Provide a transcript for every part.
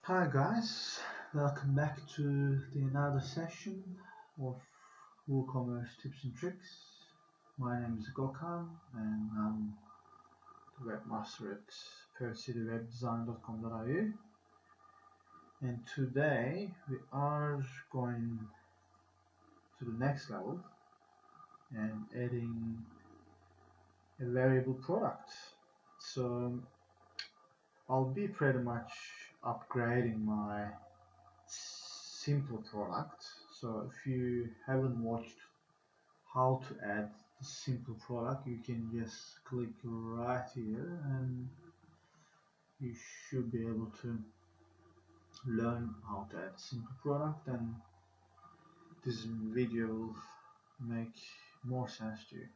Hi guys, welcome back to another session of Woocomerce tips and tricks. My name is Gokhan and I'm the webmaster at percitywebdesign.com.au, and today we are going to the next level and adding a variable product. So I'll be pretty much upgrading my simple product. So if you haven't watched how to add the simple product, you can just click right here and you should be able to learn how to add a simple product, and this video will make more sense to you.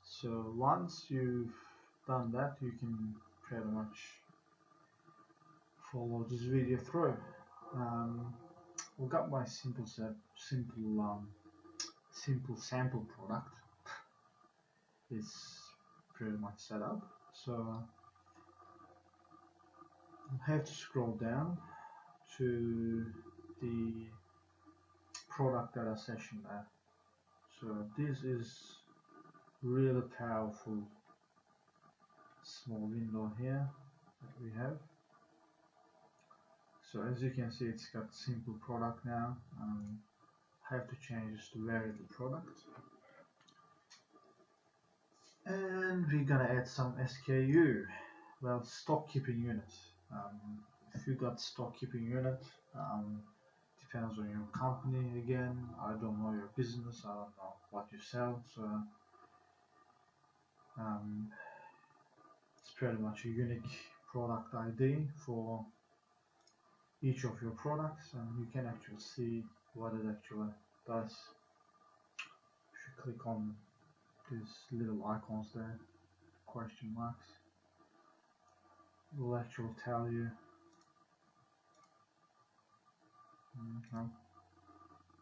So once you've done that, you can pretty much follow this video through. I've got my simple sample product. It's pretty much set up. So I have to scroll down to the product data session there. So this is really powerful small window here that we have. So as you can see, it's got simple product now. I have to change this to variable product, and we're gonna add some SKU. Well, stock keeping unit. If you got stock keeping unit, depends on your company. Again, I don't know your business, I don't know what you sell, so it's pretty much a unique product ID for each of your products, and you can actually see what it actually does. If you click on these little icons there, question marks, it will actually tell you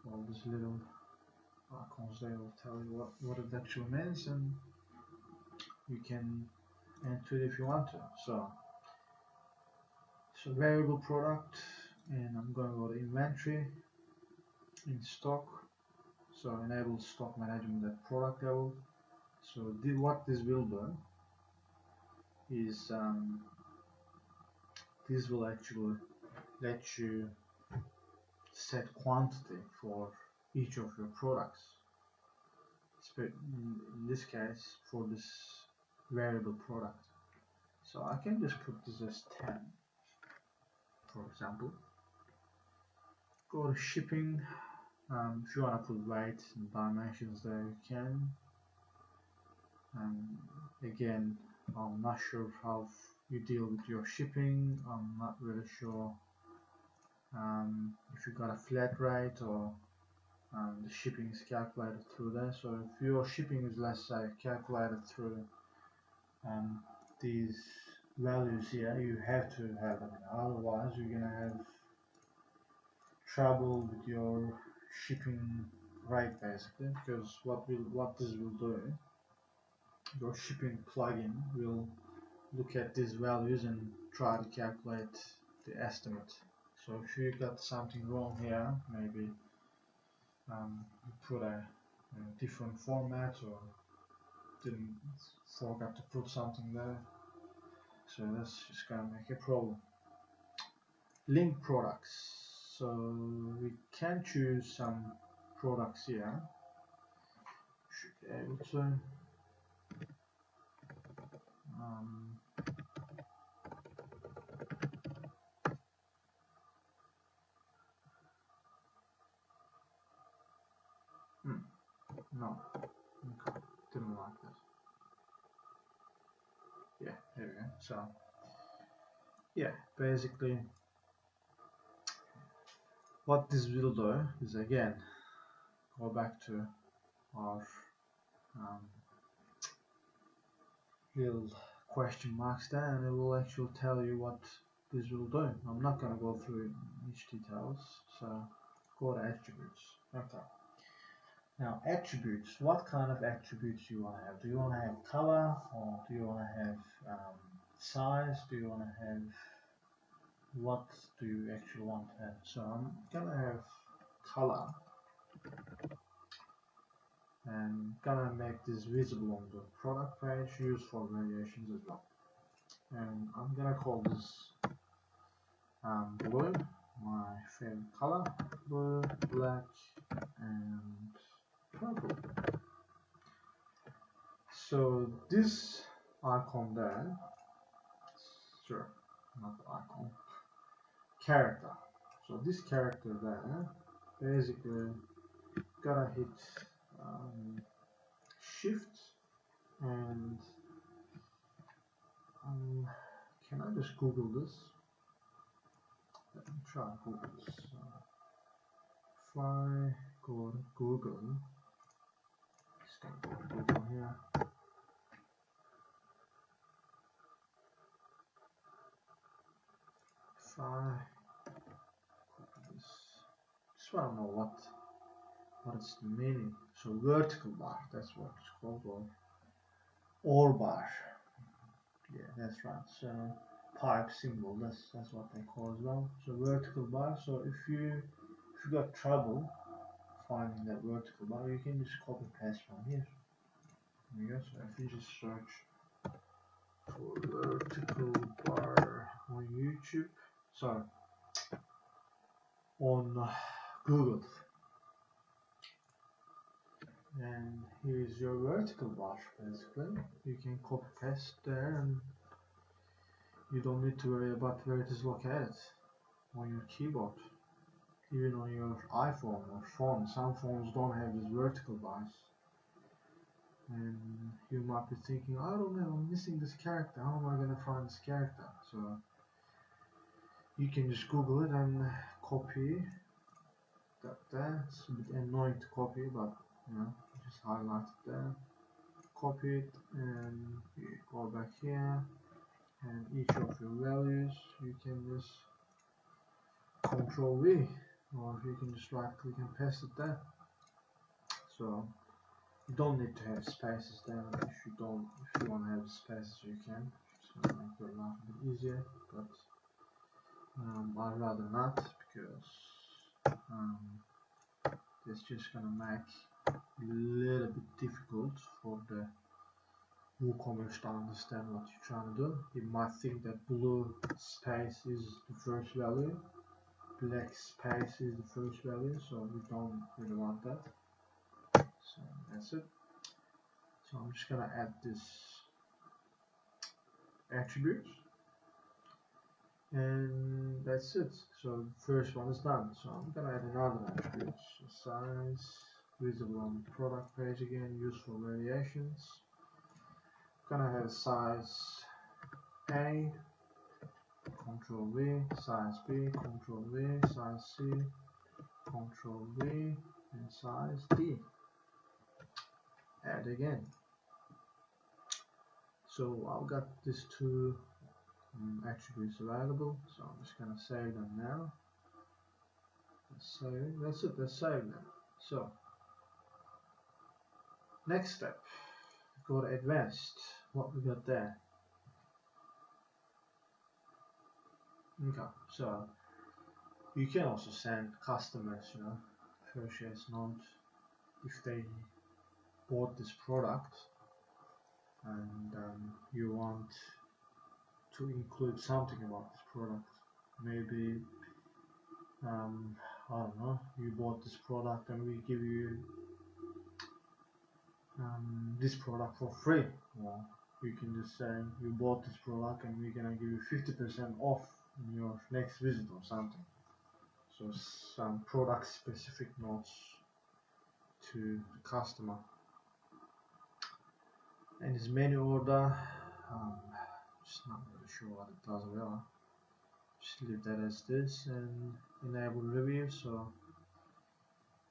all these little icons there will tell you what it actually means, and you can enter it if you want to. So variable product, and I'm going to go to inventory, in stock. So enable stock management at product level. So what this will do is this will actually let you set quantity for each of your products. In this case, for this variable product. So I can just put this as 10, for example. Go to shipping. If you want to put weight and dimensions there, you can. Again, I'm not sure how you deal with your shipping. I'm not really sure if you got a flat rate or the shipping is calculated through there. So if your shipping is, let's say, calculated through these values here, you have to have them. Otherwise, you're gonna have trouble with your shipping rate, basically, because what this will do, your shipping plugin will look at these values and try to calculate the estimate. So if you got something wrong here, maybe you put a different format or forgot to put something there, so that's just gonna make a problem. Link products. So we can choose some products here. Should be able to. No, okay, didn't like that. Yeah, there we go. So yeah, basically what this will do is, again, go back to our little question marks there, and it will actually tell you what this will do. I'm not going to go through each details, so go to attributes. Okay. Now attributes, what kind of attributes do you want to have? Do you want to have color, or do you want to have size? Do you want to have what do you actually want to have. So I'm gonna have color and gonna make this visible on the product page, used for variations as well. And I'm gonna call this blue, my favorite color, blue, black, and purple. So this icon there, sure, not icon, character. So this character there, basically gotta hit shift and can I just Google this? Let me try Google this. If I go to Google, just gonna go to Google here. If I copy this, just want to know what is the meaning. So vertical bar, that's what it's called, or bar. Yeah, that's right. So pipe symbol, that's what they call as well. So vertical bar. So if you got trouble finding that vertical bar, you can just copy paste from here. There you go. So if you just search for vertical bar on YouTube, sorry, on Google, and here's your vertical bar. Basically, you can copy paste there, and you don't need to worry about where it is located on your keyboard. Even on your iPhone or phone, some phones don't have these vertical bars. And you might be thinking, I don't know, I'm missing this character, how am I going to find this character? So you can just Google it and copy that there. It's a bit annoying to copy, but you know, just highlight it there, copy it, and you go back here, and each of your values you can just Control V, or you can just right click and paste it there. So you don't need to have spaces there. If you want to have spaces, you can. Just gonna make your life a bit easier, but I'd rather not, because it's just gonna make it a little bit difficult for the Woocomerce to understand what you're trying to do. You might think that blue space is the first value, black space is the first value, so we don't really want that. So that's it. So I'm just gonna add this attribute, and that's it. So the first one is done. So I'm gonna add another attribute, so size, visible on the product page again, useful variations. I'm gonna have size A, Control V, size B, Control V, size C, Control V, and size D. Add again. So I've got these two attributes available, so I'm just gonna save them now. Save. That's it. Let's save them. So next step, go to advanced. What we got there? Okay. So you can also send customers, purchase note if they bought this product and you want to include something about this product. Maybe I don't know. You bought this product and we give you this product for free. Well, you can just say you bought this product and we're gonna give you 50% off in your next visit or something. So some product specific notes to the customer. And this menu order, just not really sure what it does well. Just leave that as this and enable review. So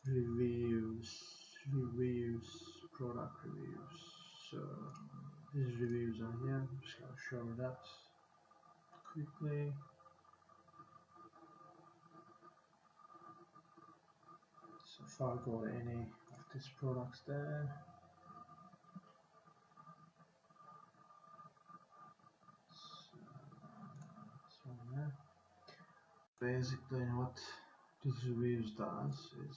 reviews, product reviews. So these reviews are here. I'm just gonna show that quickly. So if I go to any of these products there, so this one there. basically what this reviews does is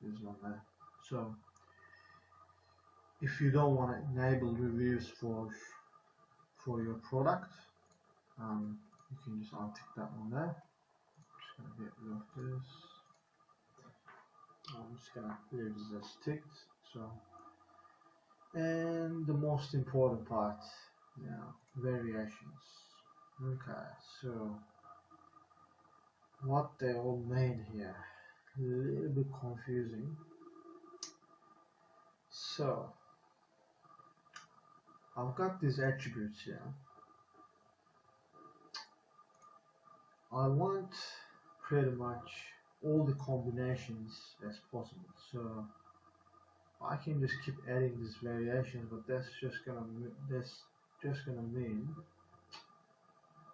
this one there. So if you don't want to enable reviews for your product, you can just untick that one there. I'm just going to get rid of this. I'm just going to leave this as ticked. So, and the most important part now, variations. Okay, so what they all mean here, a little bit confusing. So I've got these attributes here. I want pretty much all the combinations as possible. So I can just keep adding these variations, but that's just gonna mean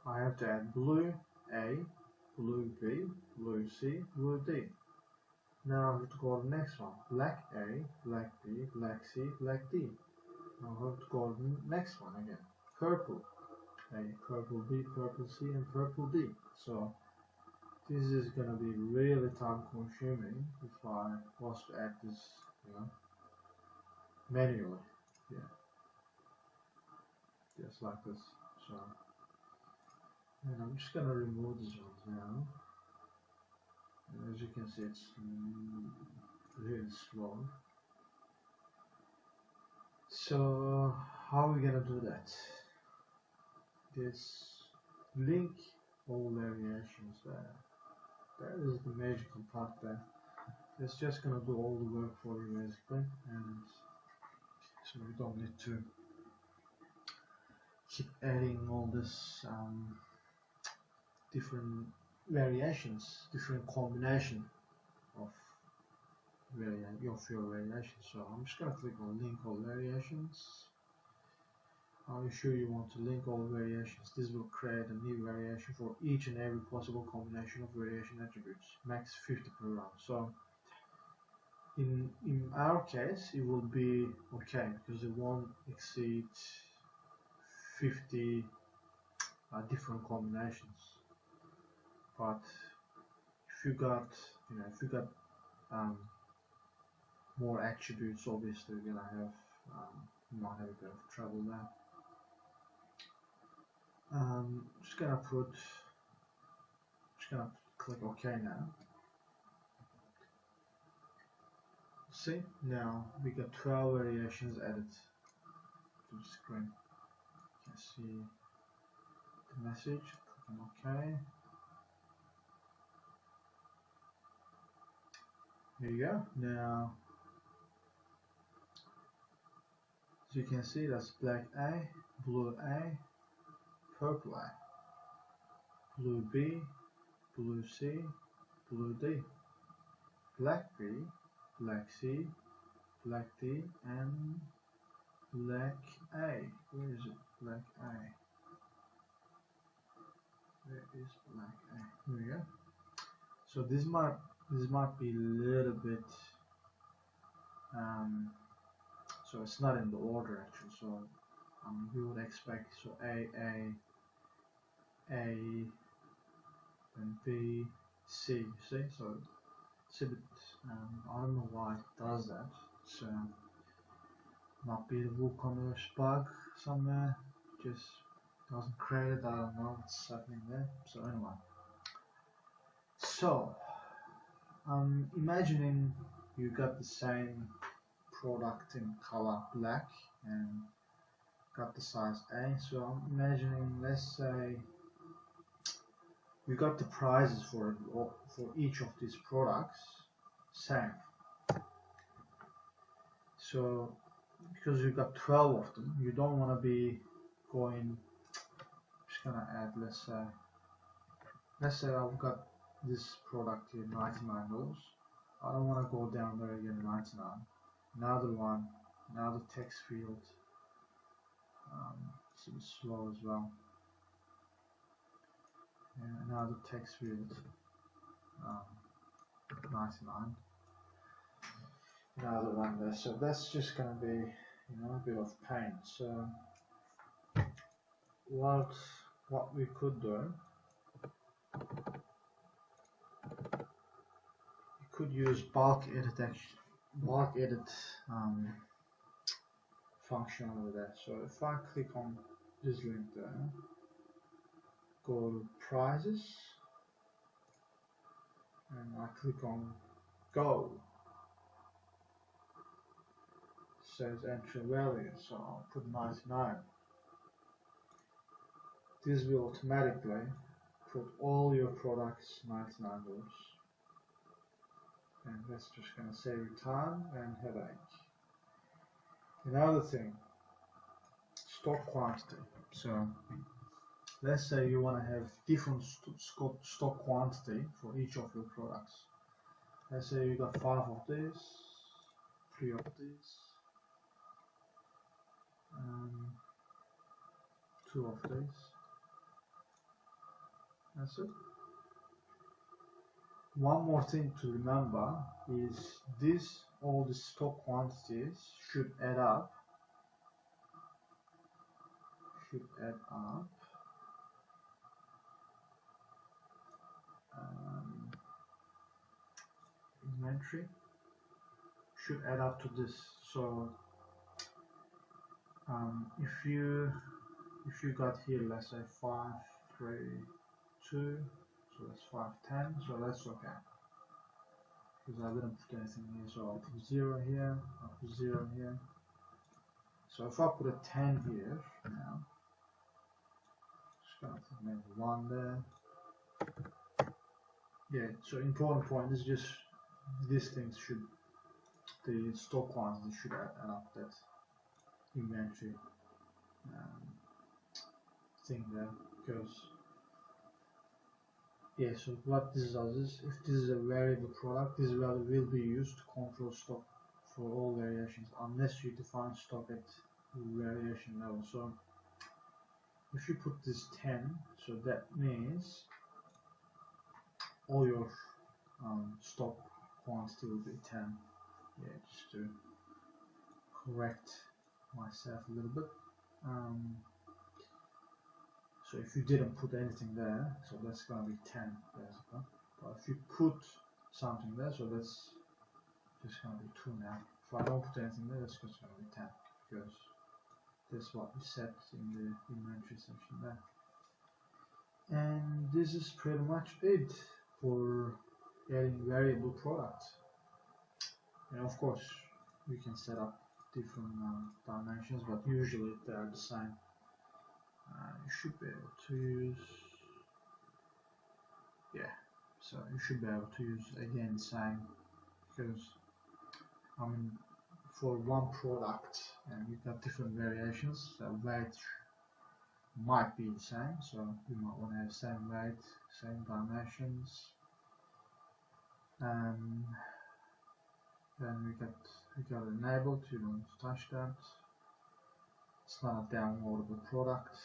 I have to add blue A, blue B, blue C, blue D. Now I have to go to the next one. Black A, black B, black C, black D. Now I have to go to the next one again. Purple A, purple B, purple C, and purple D. So this is gonna be really time consuming if I was to add this, manually. Yeah, just like this. So, and I'm just gonna remove these ones now. And as you can see, it's really slow. So how are we gonna do that? This link all variations there. That is the magical part there. It's just gonna do all the work for you basically, and so you don't need to keep adding all this different variations, different combination of your variations. So I'm just gonna click on link all variations. Are you sure you want to link all variations? This will create a new variation for each and every possible combination of variation attributes, max 50 per round. So in our case, it will be okay because it won't exceed 50 different combinations. But if you got, more attributes, obviously you're gonna have, you might have a bit of trouble there. Just gonna click OK now. See, now we got 12 variations added to the screen. You can see the message, click on OK. There you go. Now, as you can see, that's black A, blue A, purple A, blue B, blue C, blue D, black B, black C, black D, and black A. Where is it? Black A. Where is black A? Here we go. So this might be a little bit, so it's not in the order actually. So you would expect A, and B, C. You see, so it's a bit. I don't know why it does that. It's might be the Woocomerce bug somewhere. Just doesn't create it. I don't know what's happening there. So anyway. So, imagining you got the same product in color black and got the size A. So I'm imagining, let's say, you got the prices for each of these products same. So because you've got 12 of them, you don't want to be going. Just gonna add, let's say I've got this product here, $99. I don't want to go down there again, 99. Another one, another text field. It's a bit slow as well. And another text field, 99. Another one there. So that's just gonna be, a bit of pain. So what we could do you could use bulk edit function over there. So if I click on this link there, go to prices, and I click on go, it says entry value, so I'll put 99. This will automatically put all your products $99, and that's just going to save you time and headache. Another thing, stock quantity. So let's say you want to have different stock quantity for each of your products. Let's say you got 5 of these, 3 of these, 2 of these. That's it. One more thing to remember is all the stock quantities should add up. Inventory should add up to this. So if you got here, let's say 5, 3, 2, so that's 5, 10, so that's okay. Because I didn't put anything here, so I'll put 0 here, I'll put 0 here. So if I put a 10 here now, just gonna put maybe 1 there. Yeah, so important point is just these things should, the stock quantity should add up that inventory thing there, because yeah, so what this does is, if this is a variable product, this value will be used to control stock for all variations unless you define stock at variation level. So if you put this 10, so that means all your stock quantity will be 10. Yeah, just to correct myself a little bit. So if you didn't put anything there, so that's going to be 10 basically. But if you put something there, so that's just going to be 2 now. If I don't put anything there, that's just going to be 10, because that's what we set in the inventory section there. And this is pretty much it for adding variable products. And of course, you can set up different dimensions, but usually they are the same. You should be able to use, yeah, so you should be able to use again same, because I mean for one product and you've got different variations, so weight might be the same, so you might want to have same weight, same dimensions. Then we got enabled, you don't touch that. It's not a downloadable product.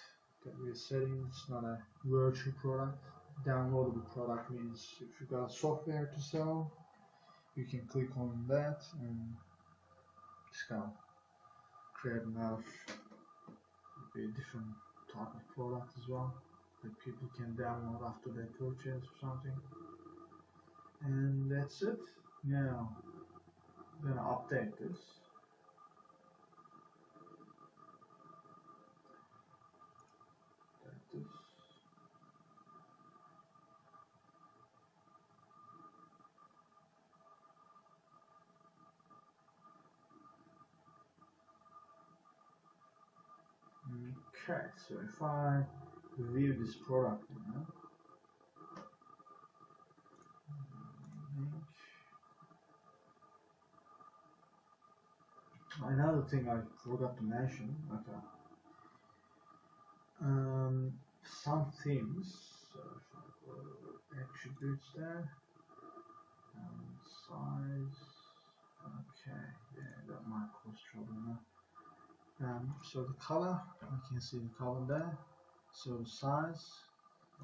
Get rid settings, it's not a virtual product. Downloadable product means if you got software to sell, you can click on that and just gonna create enough, a different type of product as well that people can download after they purchase or something. And that's it. Now I'm gonna update this. Okay, so if I view this product now, another thing I forgot to mention, okay, some themes, so if I go to attributes there, size, okay, yeah, that might cause trouble now. So the color, you can see the color there. So the size,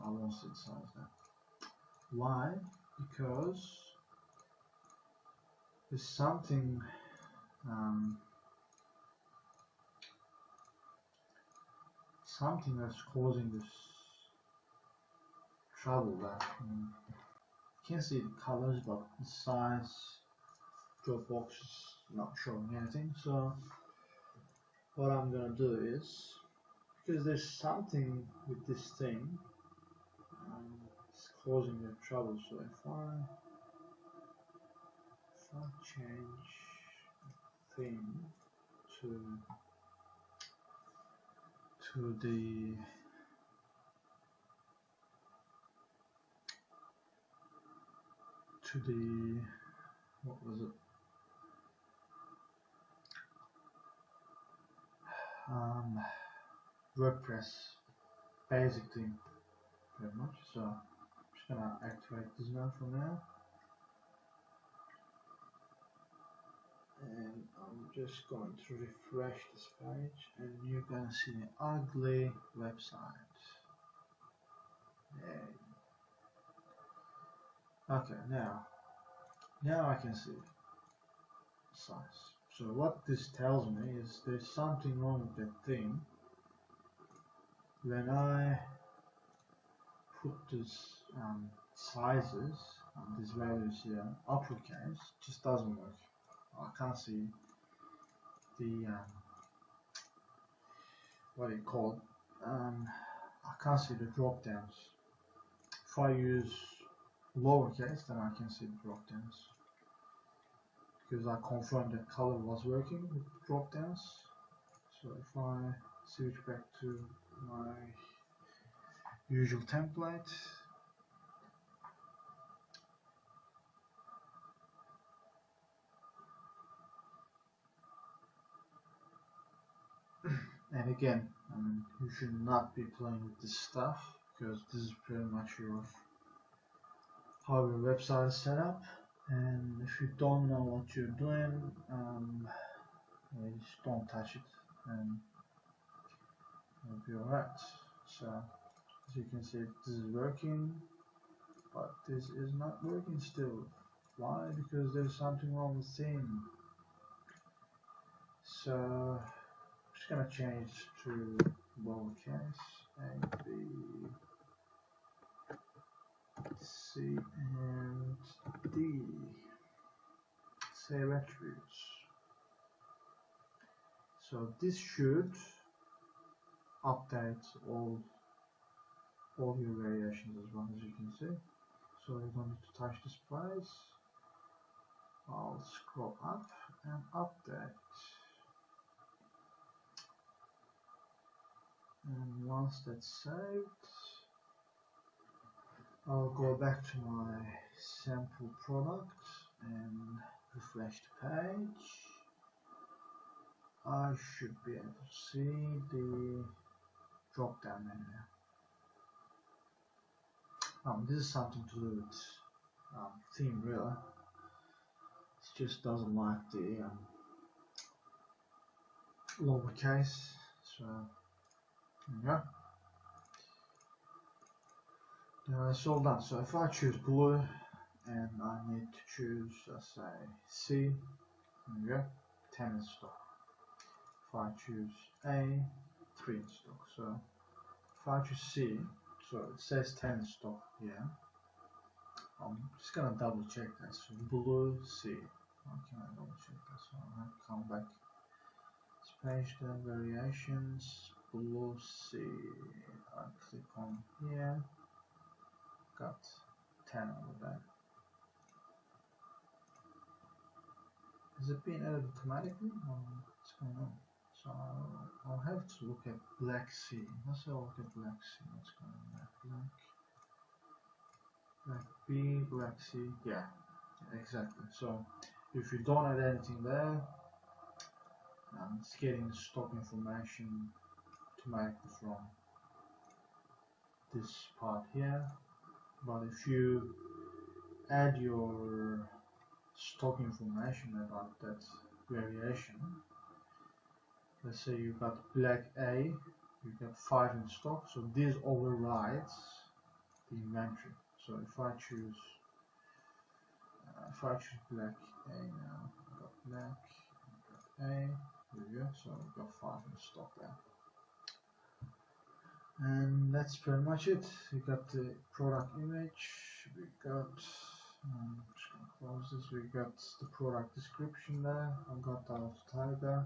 I won't see the size there. Why? Because there's something something that's causing this trouble there. You can see the colors, but the size drop box is not showing anything. So what I'm gonna do is, because there's something with this thing, it's causing me trouble. So if I change theme to the what was it? WordPress basic theme, pretty much. So I'm just gonna activate this now for now, and I'm just going to refresh this page, and you're gonna see an ugly website. Yay. Okay, now I can see size. So what this tells me is there's something wrong with that thing. When I put this sizes and these values here uppercase, it just doesn't work. I can't see the what do you call it? I can't see the drop downs. If I use lowercase, then I can see the drop downs, because I confirmed that color was working with drop downs. So if I switch back to my usual template, and again, you should not be playing with this stuff, because this is pretty much how your website is set up. And if you don't know what you're doing, just don't touch it, and it'll be alright. So as you can see, this is working, but this is not working still. Why? Because there's something wrong with theme. So I'm just gonna change to lowercase a, b, c, and d. Save attributes. So this should update all your variations as well, as you can see. So you don't need to touch this place. I'll scroll up and update. And once that's saved, I'll go back to my sample product and refresh the page. I should be able to see the drop down menu. This is something to do with theme, really. It just doesn't like the lowercase. So there you go. It's all done. So if I choose blue and I need to choose, let's say, C, there you go, 10 in stock. If I choose A, 3 in stock. So if I choose C, so it says 10 in stock here. I'm just gonna double check that. So blue C. How can I double check that? So I have to come back. Spatial variations, blue C. I click on here. Got 10 over there. Is it being added automatically, or what's going on? So I'll have to look at black C. Let's have a look at black C. What's going on there? Black B, black C. Yeah, exactly. So if you don't add anything there, it's getting the stock information automatically from this part here. But if you add your stock information about that variation, let's say you got black A, you got 5 in stock, so this overrides the inventory. So if I choose black A now, I've got black, I've got A, there we go, so I've got 5 in stock there. And that's pretty much it. We got the product image, we got just gonna close this. We got the product description there. I got our title,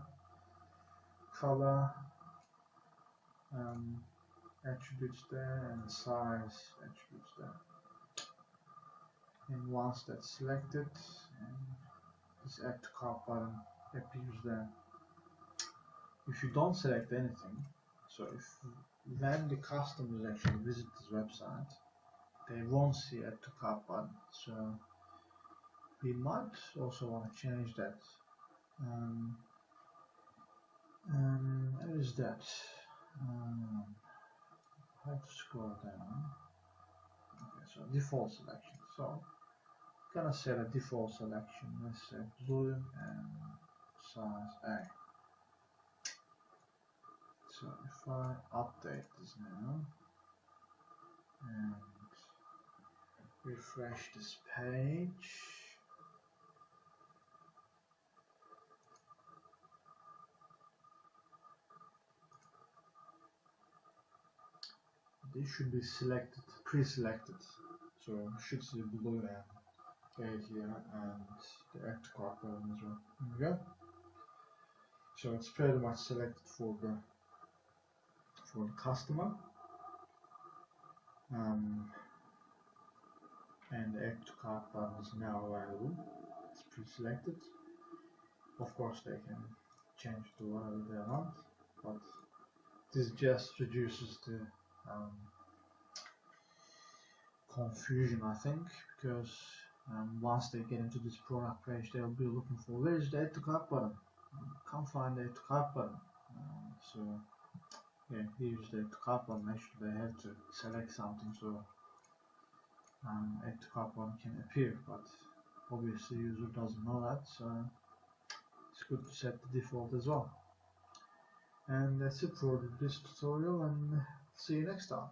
color, attributes there, and size attributes there. And once that's selected, this add to cart button appears there. If you don't select anything, so if when the customers actually visit this website, they won't see add to cart button. So we might also want to change that. Where is that? I have to scroll down. Okay, so default selection. So I'm gonna set a default selection. Let's say blue and size A. So if I update this now and refresh this page, this should be selected, pre-selected. So you should see blue and A here and the add to cart button as well. There we go. So it's pretty much selected for the customer. And the add to cart button is now available. It's pre-selected. Of course they can change to whatever they want, but this just reduces the confusion, I think, because once they get into this product page, they'll be looking for where is the add to cart button. Can't find the add to cart button. So yeah, here's the add to cart button. Actually, they have to select something so add to cart button can appear, but obviously user doesn't know that, so it's good to set the default as well. And that's it for this tutorial, and see you next time.